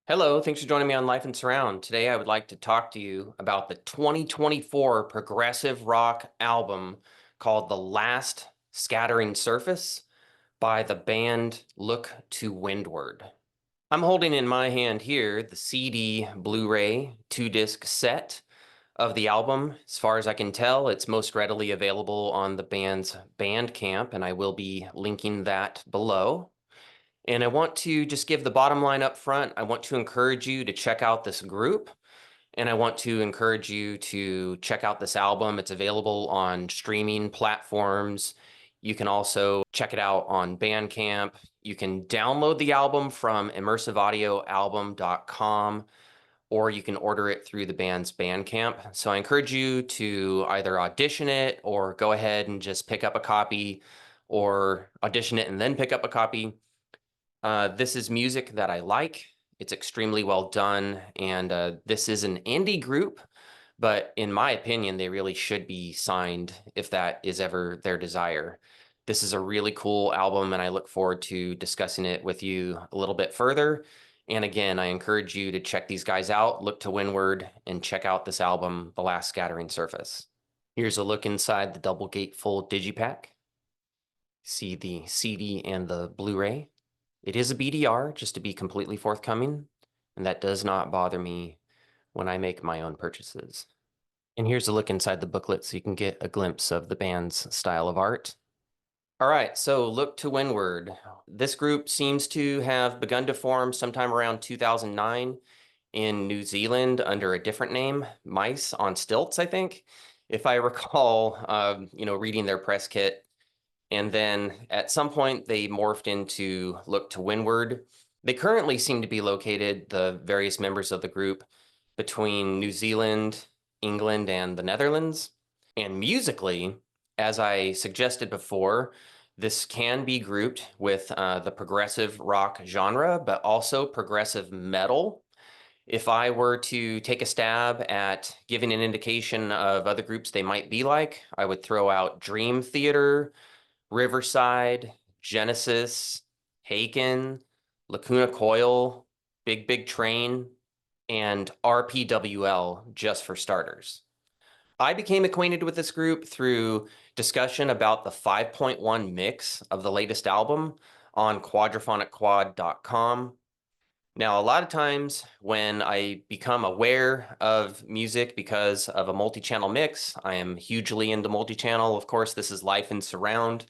Hello, thanks for joining me on Life and Surround. Today I would like to talk to you about the 2024 progressive rock album called The Last Scattering Surface by the band Look to Windward. I'm holding in my hand here the CD Blu-ray 2-disc set of the album. As far as I can tell, it's most readily available on the band's Bandcamp, and I will be linking that below. And I want to just give the bottom line up front. I want to encourage you to check out this group, and I want to encourage you to check out this album. It's available on streaming platforms. You can also check it out on Bandcamp. You can download the album from immersiveaudioalbum.com, or you can order it through the band's Bandcamp. So I encourage you to either audition it or go ahead and just pick up a copy, or audition it and then pick up a copy. This is music that I like. It's extremely well done, and this is an indie group, but in my opinion, they really should be signed if that is ever their desire. This is a really cool album, and I look forward to discussing it with you a little bit further. And again, I encourage you to check these guys out, look to Windward, and check out this album, The Last Scattering Surface. Here's a look inside the double gatefold digipack. See the CD and the Blu-ray. It is a BDR, just to be completely forthcoming, and that does not bother me when I make my own purchases. And here's a look inside the booklet so you can get a glimpse of the band's style of art. All right, so Look to Windward. This group seems to have begun to form sometime around 2009 in New Zealand under a different name, Mice on Stilts, I think, if I recall, reading their press kit. And then at some point, they morphed into Look to Windward. They currently seem to be located, the various members of the group, between New Zealand, England, and the Netherlands. And musically, as I suggested before, this can be grouped with the progressive rock genre, but also progressive metal. If I were to take a stab at giving an indication of other groups they might be like, I would throw out Dream Theater, Riverside, Genesis, Haken, Lacuna Coil, Big Big Train, and RPWL, just for starters. I became acquainted with this group through discussion about the 5.1 mix of the latest album on quadraphonicquad.com. Now, a lot of times when I become aware of music because of a multi-channel mix, I am hugely into multi-channel. Of course, this is Life and Surround.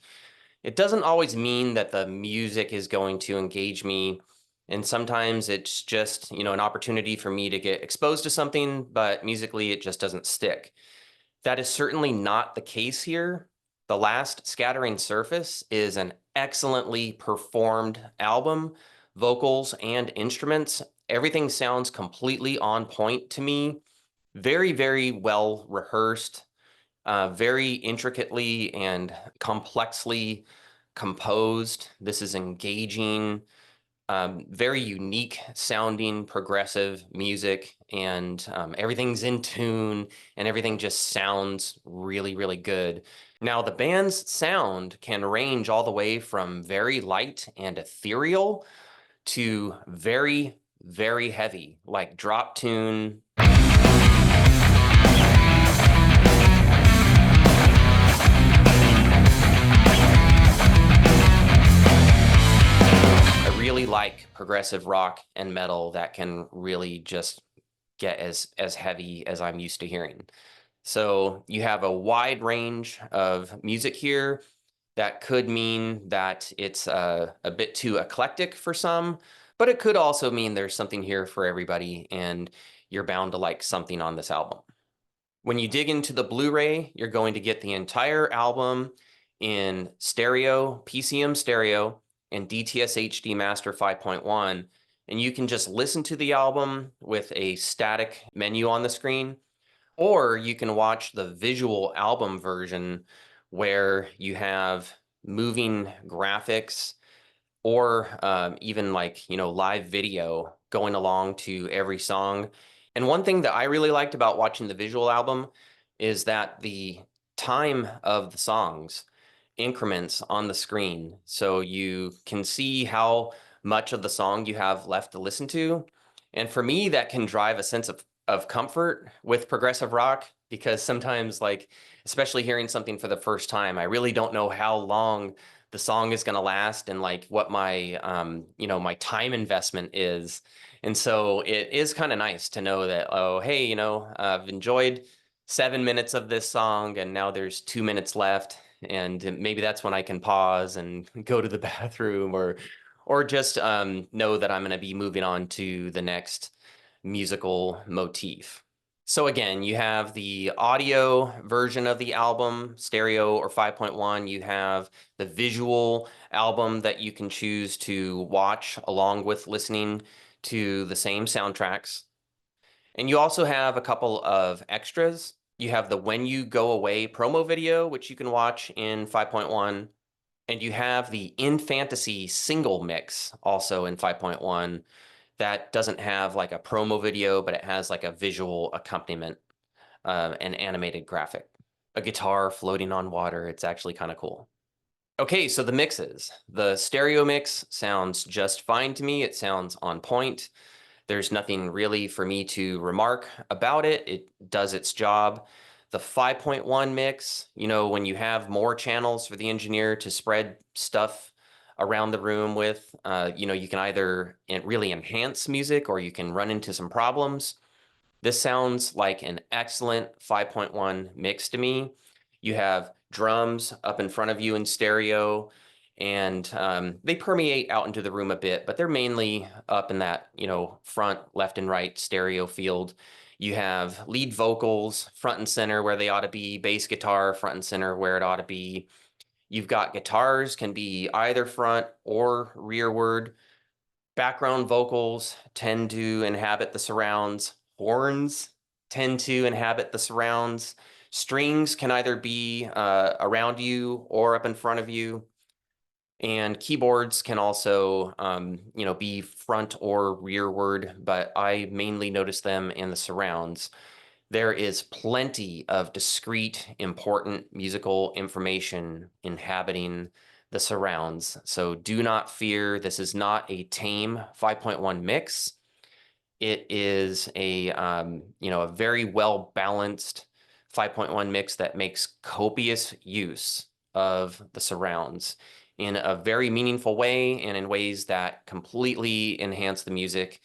It doesn't always mean that the music is going to engage me. And sometimes it's just, an opportunity for me to get exposed to something, but musically it just doesn't stick. That is certainly not the case here. The Last Scattering Surface is an excellently performed album, vocals and instruments. Everything sounds completely on point to me. Very, very well rehearsed, very intricately and complexly composed. This is engaging, very unique sounding progressive music, and everything's in tune and everything just sounds really, really good. Now, the band's sound can range all the way from very light and ethereal to very, very heavy, like drop tune. I really like progressive rock and metal that can really just get as heavy as I'm used to hearing. So you have a wide range of music here. That could mean that it's a bit too eclectic for some, but it could also mean there's something here for everybody, and you're bound to like something on this album. When you dig into the Blu-ray, you're going to get the entire album in stereo, PCM stereo, and DTS HD Master 5.1, and you can just listen to the album with a static menu on the screen, or you can watch the visual album version where you have moving graphics, or even live video going along to every song. And one thing that I really liked about watching the visual album is that the time of the songs increments on the screen. So you can see how much of the song you have left to listen to. And for me, that can drive a sense of comfort with progressive rock, because sometimes, like, especially hearing something for the first time, I really don't know how long the song is going to last and like what my my time investment is. And so it is kind of nice to know that, oh, hey, I've enjoyed 7 minutes of this song and now there's 2 minutes left. And maybe that's when I can pause and go to the bathroom, or just know that I'm going to be moving on to the next musical motif. So again, you have the audio version of the album, stereo or 5.1. You have the visual album that you can choose to watch along with listening to the same soundtracks. And you also have a couple of extras. You have the When You Go Away promo video, which you can watch in 5.1. And you have the In Fantasy single mix also in 5.1 that doesn't have like a promo video, but it has like a visual accompaniment, an animated graphic, a guitar floating on water. It's actually kind of cool. Okay, so the mixes. The stereo mix sounds just fine to me. It sounds on point. There's nothing really for me to remark about it. It does its job. The 5.1 mix, when you have more channels for the engineer to spread stuff around the room with, you can either really enhance music or you can run into some problems. This sounds like an excellent 5.1 mix to me. You have drums up in front of you in stereo, and they permeate out into the room a bit, but they're mainly up in that, front, left, and right stereo field. You have lead vocals front and center where they ought to be, bass guitar front and center where it ought to be. You've got guitars can be either front or rearward. Background vocals tend to inhabit the surrounds. Horns tend to inhabit the surrounds. Strings can either be around you or up in front of you. And keyboards can also, be front or rearward, but I mainly notice them in the surrounds. There is plenty of discrete, important musical information inhabiting the surrounds. So do not fear. This is not a tame 5.1 mix. It is a very well balanced 5.1 mix that makes copious use of the surrounds in a very meaningful way and in ways that completely enhance the music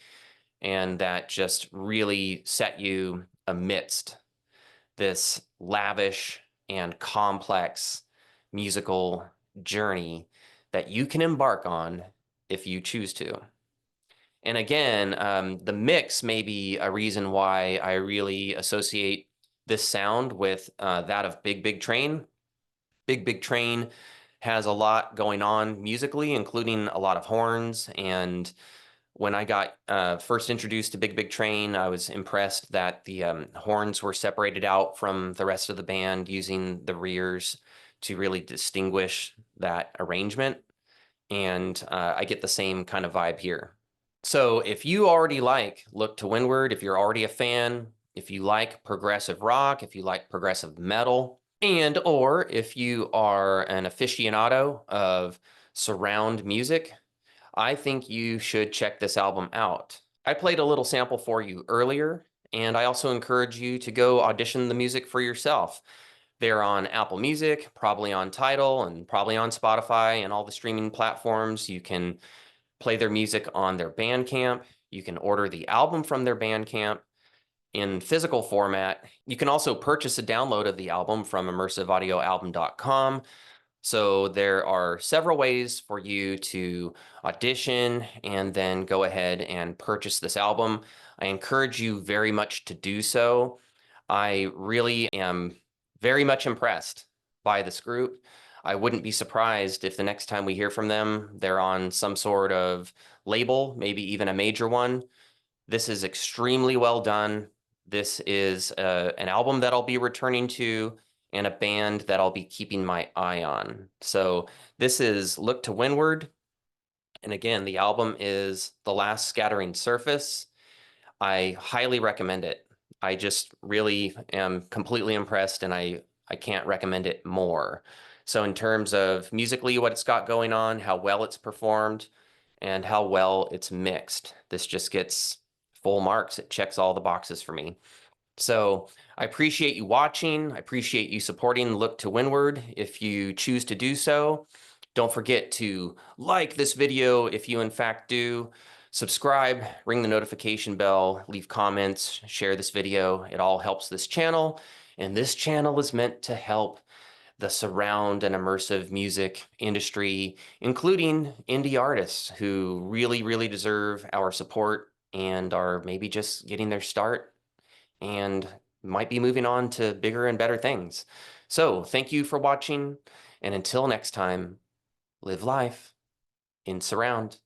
and that just really set you amidst this lavish and complex musical journey that you can embark on if you choose to. And again, the mix may be a reason why I really associate this sound with that of Big Big Train. Big Big Train has a lot going on musically, including a lot of horns. And when I got first introduced to Big Big Train, I was impressed that the horns were separated out from the rest of the band using the rears to really distinguish that arrangement. And I get the same kind of vibe here. So if you already like Look to Windward, if you're already a fan, if you like progressive rock, if you like progressive metal, and or if you are an aficionado of surround music, I think you should check this album out. I played a little sample for you earlier, and I also encourage you to go audition the music for yourself. They're on Apple Music, probably on Tidal, and probably on Spotify and all the streaming platforms. You can play their music on their Bandcamp. You can order the album from their Bandcamp in physical format. You can also purchase a download of the album from immersiveaudioalbum.com. So there are several ways for you to audition and then go ahead and purchase this album. I encourage you very much to do so. I really am very much impressed by this group. I wouldn't be surprised if the next time we hear from them, they're on some sort of label, maybe even a major one. This is extremely well done. This is an album that I'll be returning to and a band that I'll be keeping my eye on. So this is Look to Windward. And again, the album is The Last Scattering Surface. I highly recommend it. I just really am completely impressed, and I can't recommend it more. So in terms of musically what it's got going on, how well it's performed, and how well it's mixed, this just gets full marks. It checks all the boxes for me. So I appreciate you watching. I appreciate you supporting Look to Windward if you choose to do so. Don't forget to like this video if you in fact do. Subscribe, ring the notification bell, leave comments, share this video. It all helps this channel. And this channel is meant to help the surround and immersive music industry, including indie artists who really, really deserve our support and are maybe just getting their start and might be moving on to bigger and better things. So thank you for watching. And until next time, live life in surround.